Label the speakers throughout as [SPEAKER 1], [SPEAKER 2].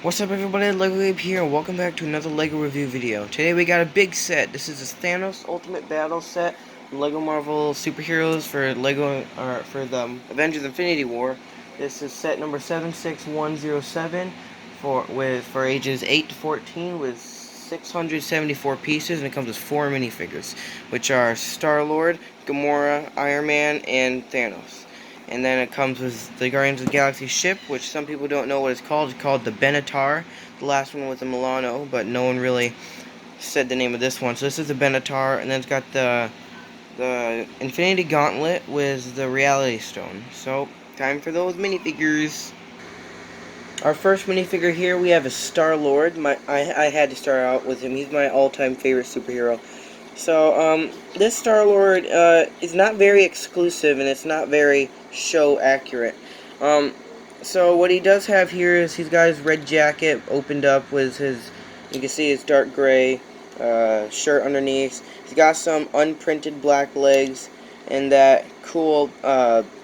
[SPEAKER 1] What's up everybody, Lego Gabe here, and welcome back to another Lego review video. Today we got a big set. This is a Thanos Ultimate Battle set from Lego Marvel Superheroes for for the Avengers Infinity War. This is set number 76107 for ages 8 to 14 with 674 pieces, and it comes with 4 minifigures, which are Star-Lord, Gamora, Iron Man, and Thanos. And then it comes with the Guardians of the Galaxy ship, which some people don't know what it's called. It's called the Benatar. The last one was the Milano, but no one really said the name of this one. So this is the Benatar, and then it's got the Infinity Gauntlet with the Reality Stone. So, time for those minifigures. Our first minifigure here, we have a Star-Lord. I had to start out with him. He's my all-time favorite superhero. So, this Star-Lord is not very exclusive, and it's not very show accurate. So what he does have here is he's got his red jacket opened up with his, you can see his dark gray shirt underneath. He's got some unprinted black legs and that cool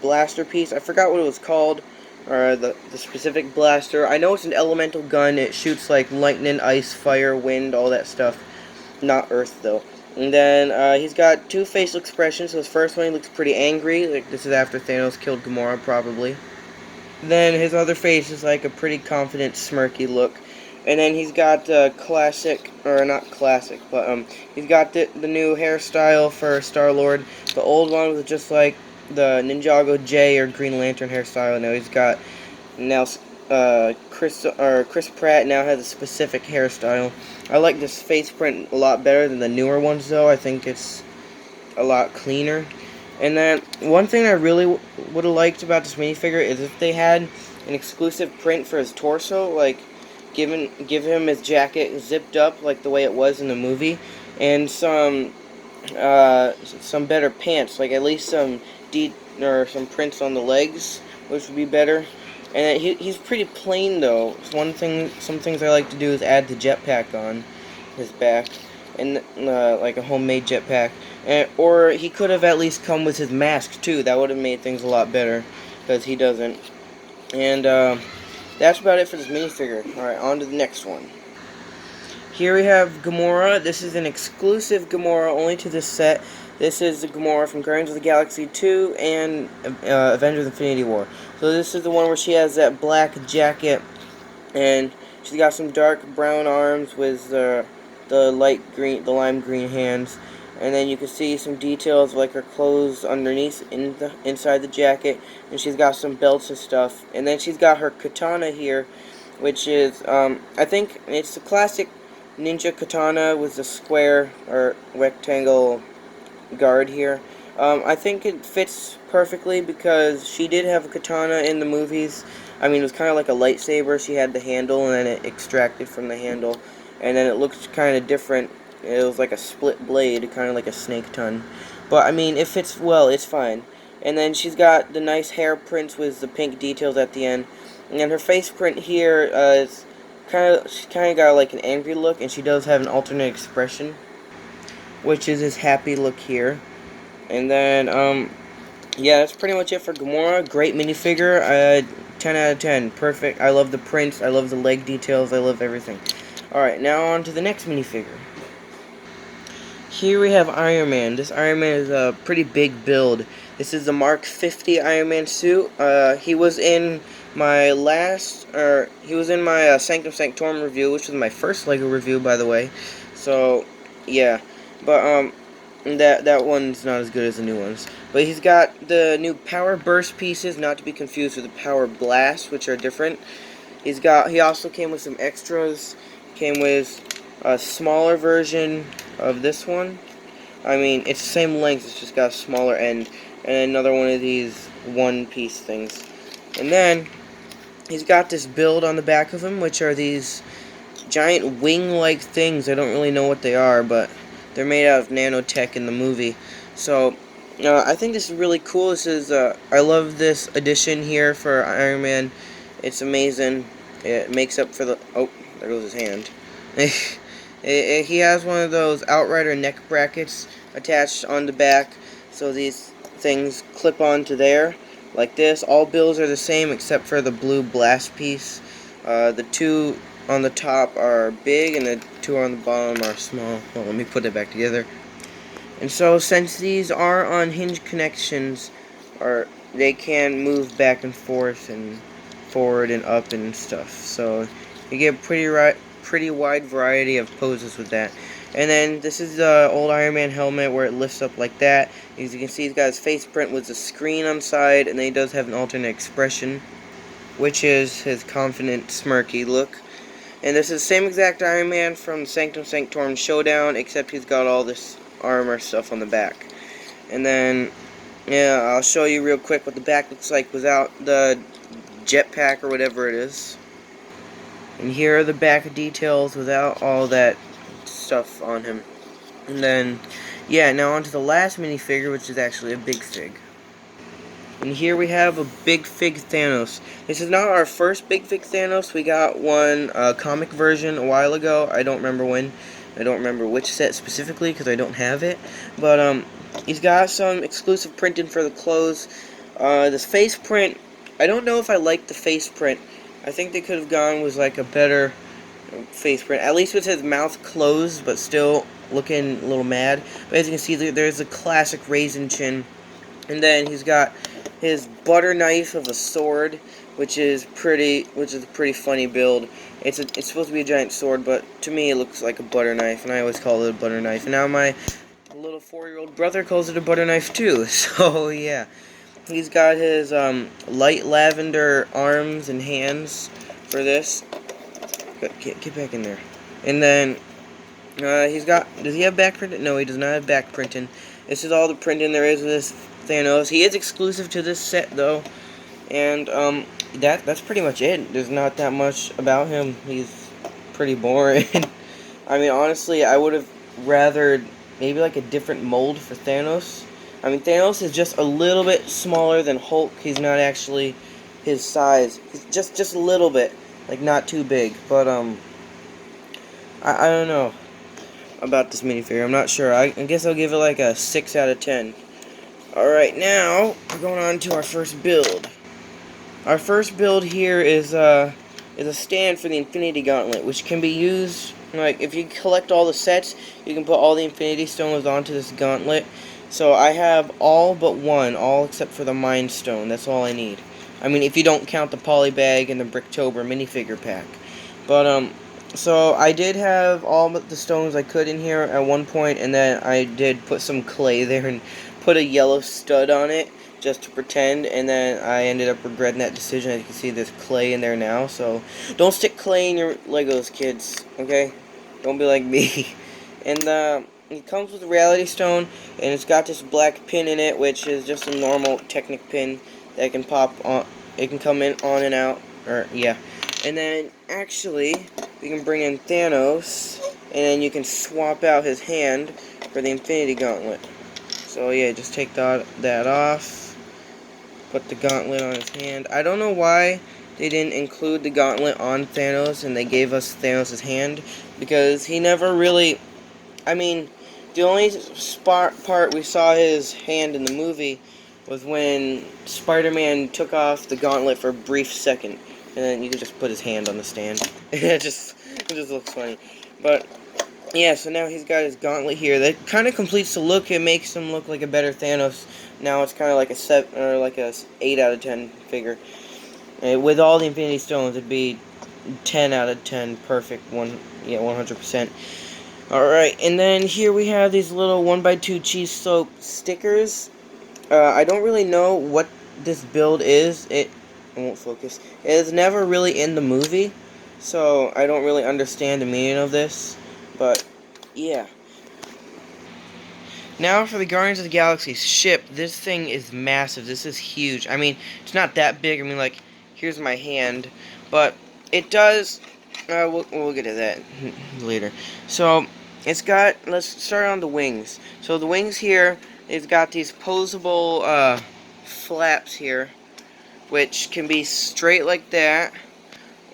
[SPEAKER 1] blaster piece. I forgot what it was called, or the specific blaster. I know it's an elemental gun. It shoots like lightning, ice, fire, wind, all that stuff. Not earth though. And then he's got two facial expressions. So his first one, he looks pretty angry. Like this is after Thanos killed Gamora, probably. Then his other face is like a pretty confident, smirky look. And then he's got classic, or not classic, but he's got the new hairstyle for Star-Lord. The old one was just like the Ninjago J or Green Lantern hairstyle. Now he's got Chris Pratt now has a specific hairstyle. I like this face print a lot better than the newer ones, though. I think it's a lot cleaner. And then one thing I really would have liked about this minifigure is if they had an exclusive print for his torso, like give him his jacket zipped up like the way it was in the movie, and some better pants, like at least some prints on the legs, which would be better. And he's pretty plain though. Some things I like to do is add the jetpack on his back, and like a homemade jetpack. Or he could have at least come with his mask too. That would have made things a lot better, because he doesn't. And that's about it for this minifigure. Alright, on to the next one. Here we have Gamora. This is an exclusive Gamora only to this set. This is the Gamora from Guardians of the Galaxy 2 and Avengers Infinity War. So this is the one where she has that black jacket, and she's got some dark brown arms with the lime green hands. And then you can see some details like her clothes underneath, inside the jacket, and she's got some belts and stuff. And then she's got her katana here, which is I think it's the classic ninja katana with the square or rectangle guard here. I think it fits perfectly because she did have a katana in the movies. I mean, it was kind of like a lightsaber. She had the handle, and then it extracted from the handle, and then it looked kind of different. It was like a split blade, kind of like a snake tongue. But I mean, it fits well. It's fine. And then she's got the nice hair prints with the pink details at the end. And then her face print here is she's kind of got like an angry look, and she does have an alternate expression, which is his happy look here. And then, yeah, that's pretty much it for Gamora. Great minifigure. 10 out of 10. Perfect. I love the prints. I love the leg details. I love everything. Alright, now on to the next minifigure. Here we have Iron Man. This Iron Man is a pretty big build. This is the Mark 50 Iron Man suit. He was in my Sanctum Sanctorum review, which was my first Lego review, by the way. So, yeah. But, that one's not as good as the new ones. But he's got the new Power Burst pieces, not to be confused with the Power Blast, which are different. He also came with some extras. Came with a smaller version of this one. I mean, it's the same length, it's just got a smaller end. And another one of these one-piece things. And then he's got this build on the back of him, which are these giant wing-like things. I don't really know what they are, but they're made out of nanotech in the movie. So, I think this is really cool. This is, I love this addition here for Iron Man. It's amazing. It makes up for the, oh, there goes his hand. He has one of those Outrider neck brackets attached on the back, so these things clip onto there, like this. All bills are the same except for the blue blast piece. The two on the top are big and the two on the bottom are small. Well, let me put it back together. And so since these are on hinge connections, they can move back and forth and forward and up and stuff. So you get a pretty wide variety of poses with that. And then this is the old Iron Man helmet where it lifts up like that. As you can see, he's got his face print with a screen on the side, and then he does have an alternate expression, which is his confident, smirky look. And this is the same exact Iron Man from Sanctum Sanctorum Showdown, except he's got all this armor stuff on the back. And then, yeah, I'll show you real quick what the back looks like without the jetpack or whatever it is. And here are the back details without all that stuff on him. And then, yeah, now onto the last minifigure, which is actually a big fig. And here we have a big fig Thanos. This is not our first big fig Thanos. We got one comic version a while ago. I don't remember when. I don't remember which set specifically because I don't have it. But he's got some exclusive printing for the clothes. This face print, I don't know if I like the face print. I think they could have gone with like a better face print. At least with his mouth closed, but still looking a little mad. But as you can see, there's a classic raisin chin. And then he's got his butter knife of a sword, which is a pretty funny build. It's supposed to be a giant sword, but to me it looks like a butter knife, and I always call it a butter knife. And now my little 4-year-old brother calls it a butter knife too. So yeah, he's got his light lavender arms and hands for this. Get back in there. And then does he have back printing? No, he does not have back printing. This is all the printing there is of this Thanos. He is exclusive to this set though, and that's pretty much it. There's not that much about him. He's pretty boring. I mean, honestly, I would have rathered maybe like a different mold for Thanos. I mean, Thanos is just a little bit smaller than Hulk. He's not actually his size. He's just a little bit, like not too big. But I don't know about this minifigure. I'm not sure. I guess I'll give it like a 6 out of 10. Alright, now we're going on to our first build. Our first build here is a stand for the Infinity Gauntlet, which can be used, like, if you collect all the sets, you can put all the Infinity Stones onto this gauntlet. So I have all but one, all except for the Mind Stone. That's all I need. I mean, if you don't count the Polybag and the Bricktober minifigure pack. But, so I did have all but the stones I could in here at one point, and then I did put some clay there and put a yellow stud on it just to pretend, and then I ended up regretting that decision. As you can see, there's clay in there now, so don't stick clay in your Legos, kids, okay? Don't be like me. And it comes with a Reality Stone, and it's got this black pin in it, which is just a normal Technic pin that can pop on. It can come in on and out, or yeah. And then actually, we can bring in Thanos, and then you can swap out his hand for the Infinity Gauntlet. So yeah, just take that off, put the gauntlet on his hand. I don't know why they didn't include the gauntlet on Thanos and they gave us Thanos' hand, because he never really, I mean, the only part we saw his hand in the movie was when Spider-Man took off the gauntlet for a brief second, and then you could just put his hand on the stand. it just looks funny. But yeah, so now he's got his gauntlet here. That kind of completes the look. It makes him look like a better Thanos. Now it's kind of like a 7 or like a 8 out of 10 figure. With all the Infinity Stones, it'd be 10 out of 10, perfect. 100%. All right, and then here we have these little 1x2 cheese soap stickers. I don't really know what this build is. It won't focus. It is never really in the movie, so I don't really understand the meaning of this. But, yeah. Now for the Guardians of the Galaxy ship. This thing is massive. This is huge. I mean, it's not that big. I mean, like, here's my hand. But it does... we'll get to that later. So, it's got... Let's start on the wings. So, the wings here, it's got these posable flaps here, which can be straight like that.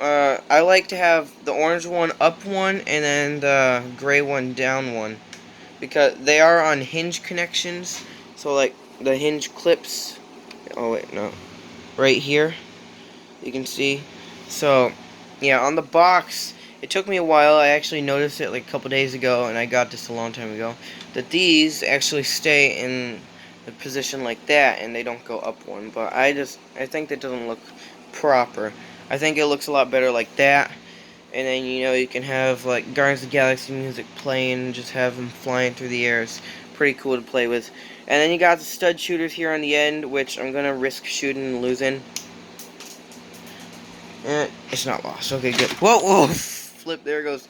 [SPEAKER 1] I like to have the orange one up one and then the gray one down one, because they are on hinge connections. So like the hinge clips, oh wait, no, right here, you can see. So yeah, on the box, it took me a while. I actually noticed it like a couple days ago, and I got this a long time ago, that these actually stay in the position like that, and they don't go up one. But I think that doesn't look proper. I think it looks a lot better like that. And then, you know, you can have like Guardians of the Galaxy music playing and just have them flying through the air. It's pretty cool to play with. And then you got the stud shooters here on the end, which I'm gonna risk shooting and losing. It's not lost. Okay, good. Whoa, whoa! Flip, there it goes.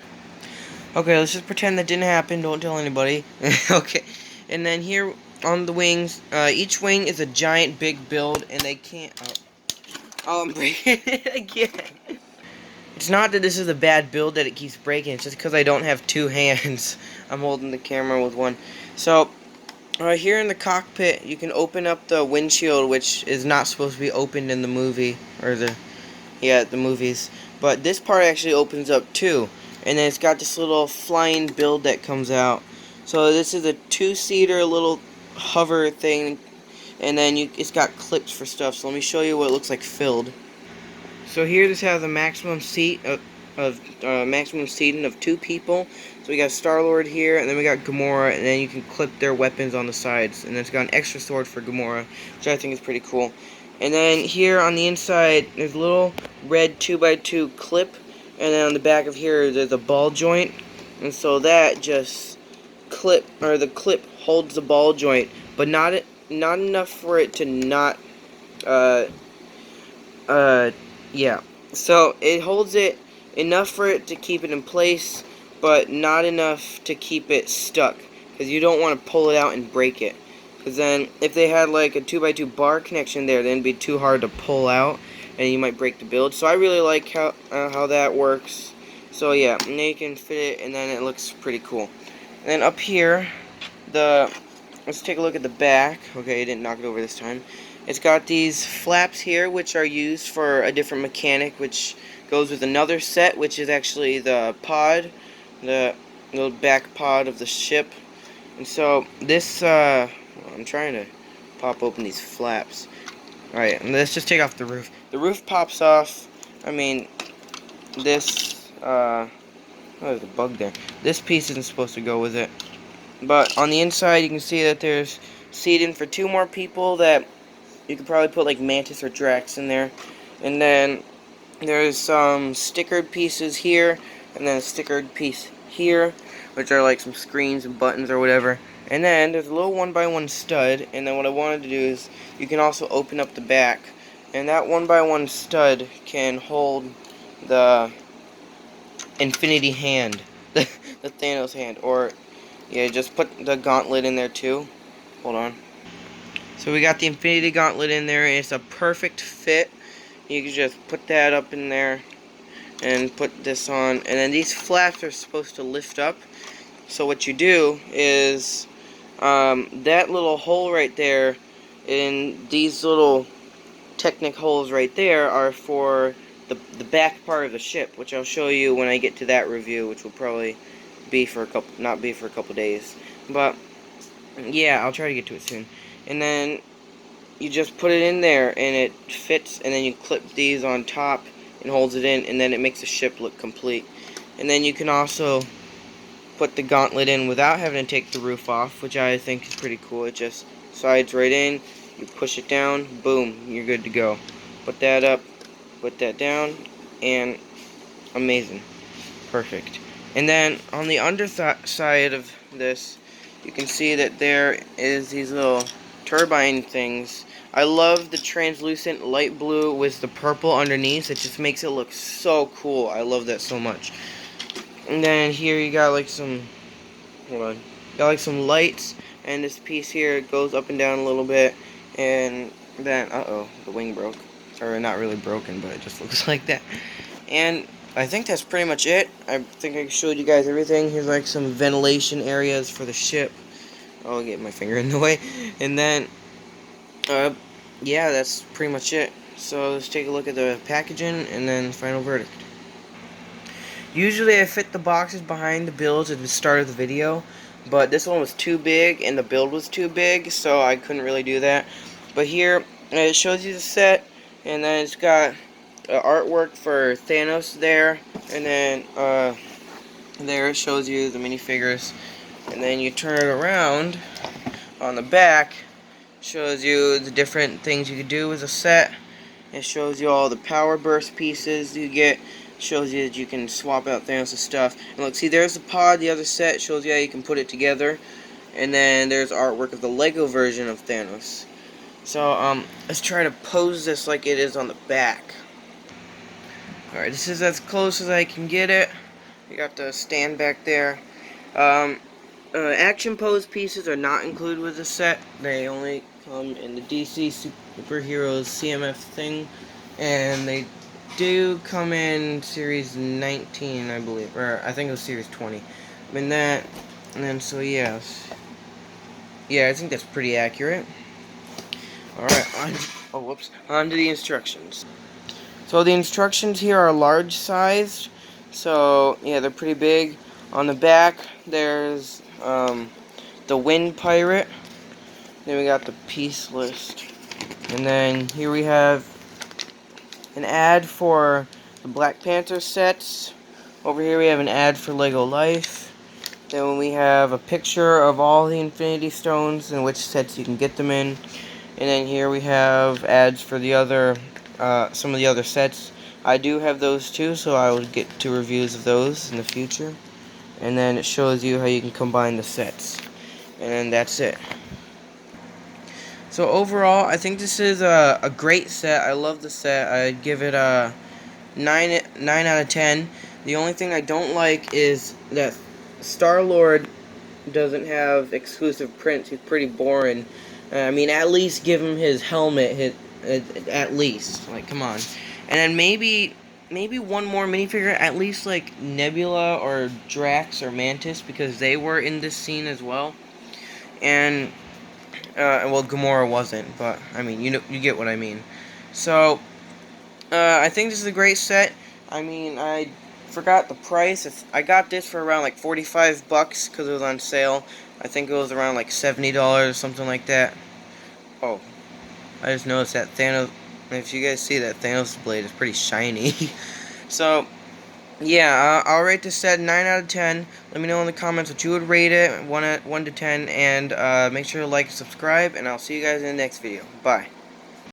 [SPEAKER 1] Okay, let's just pretend that didn't happen. Don't tell anybody. Okay. And then here on the wings, each wing is a giant big build, and they can't... Oh, I'm breaking it again. It's not that this is a bad build that it keeps breaking. It's just because I don't have two hands. I'm holding the camera with one. So, here in the cockpit, you can open up the windshield, which is not supposed to be opened in the movie, or the movies. But this part actually opens up too. And then it's got this little flying build that comes out. So this is a two-seater little hover thing. And then it's got clips for stuff. So let me show you what it looks like filled. So here this has a maximum maximum seating of 2 people. So we got Star-Lord here, and then we got Gamora, and then you can clip their weapons on the sides. And then it's got an extra sword for Gamora, which I think is pretty cool. And then here on the inside, there's a little red 2x2 clip, and then on the back of here, there's a ball joint. And so that just the clip holds the ball joint, but not enough for it to not, yeah. So it holds it enough for it to keep it in place, but not enough to keep it stuck, because you don't want to pull it out and break it. Because then, if they had like a 2x2 bar connection there, then it'd be too hard to pull out, and you might break the build. So I really like how that works. So yeah, now you can fit it, and then it looks pretty cool. And then up here, let's take a look at the back. Okay, I didn't knock it over this time. It's got these flaps here, which are used for a different mechanic, which goes with another set, which is actually the pod, the little back pod of the ship. And so this, I'm trying to pop open these flaps. Alright, let's just take off the roof. The roof pops off. I mean, this, oh, there's a bug there. This piece isn't supposed to go with it. But on the inside, you can see that there's seating for 2 more people that you could probably put like Mantis or Drax in there. And then there's some stickered pieces here, and then a stickered piece here, which are like some screens and buttons or whatever. And then there's a little 1x1 stud, and then what I wanted to do is you can also open up the back, and that 1x1 stud can hold the Infinity hand, the Thanos hand, or yeah, just put the gauntlet in there too. Hold on. So we got the Infinity Gauntlet in there, and it's a perfect fit. You can just put that up in there and put this on, and then these flaps are supposed to lift up. So what you do is that little hole right there, and these little Technic holes right there are for the back part of the ship, which I'll show you when I get to that review, which will probably be for not be for a couple days. But yeah, I'll try to get to it soon. And then you just put it in there, and it fits, and then you clip these on top and holds it in, and then it makes the ship look complete. And then you can also put the gauntlet in without having to take the roof off, which I think is pretty cool. It just slides right in, you push it down, boom, you're good to go. Put that up, put that down, and amazing. Perfect. And then on the underside of this, you can see that there is these little turbine things. I love the translucent light blue with the purple underneath. It just makes it look so cool. I love that so much. And then here you got like some, hold on, you got like some lights, and this piece here goes up and down a little bit, and then, uh-oh, the wing broke. Or not really broken, but it just looks like that. And I think that's pretty much it. I think I showed you guys everything. Here's like some ventilation areas for the ship. I'll get my finger in the way. And then, yeah, that's pretty much it. So let's take a look at the packaging and then final verdict. Usually I fit the boxes behind the builds at the start of the video, but this one was too big and the build was too big, so I couldn't really do that. But here, it shows you the set, and then it's got artwork for Thanos there, and then there it shows you the minifigures, and then you turn it around on the back, shows you the different things you could do with a set. It shows you all the power burst pieces you get. Shows you that you can swap out Thanos' stuff. And look, see, there's the pod, the other set. Shows you how you can put it together. And then there's artwork of the Lego version of Thanos. So, let's try to pose this like it is on the back. Alright, this is as close as I can get it. You got the stand back there. Action pose pieces are not included with the set. They only come in the DC Superheroes CMF thing. And they do come in Series 19, I believe. Or, I think it was Series 20. I mean, that. And then, so, yes. Yeah, I think that's pretty accurate. Alright, on to the instructions. So the instructions here are large sized. So, yeah, they're pretty big. On the back, there's the Wind Pirate. Then we got the piece list. And then here we have an ad for the Black Panther sets. Over here we have an ad for Lego Life. Then we have a picture of all the Infinity Stones and which sets you can get them in. And then here we have ads for the other, some of the other sets. I do have those too, so I will get to reviews of those in the future. And then it shows you how you can combine the sets. And then that's it. So overall, I think this is a great set. I love the set. I'd give it a 9 out of 10. The only thing I don't like is that Star-Lord doesn't have exclusive prints. He's pretty boring. I mean, at least give him his helmet, at least. Like, come on. And then maybe one more minifigure, at least like Nebula or Drax or Mantis, because they were in this scene as well. And well, Gamora wasn't, but I mean, you get what I mean. So, I think this is a great set. I mean, I forgot the price. I got this for around like 45 bucks because it was on sale. I think it was around like $70 or something like that. Oh, I just noticed that Thanos, if you guys see that Thanos blade is pretty shiny. So, yeah, I'll rate this set 9 out of 10. Let me know in the comments what you would rate it, 1 to 10, and make sure to like and subscribe, and I'll see you guys in the next video. Bye.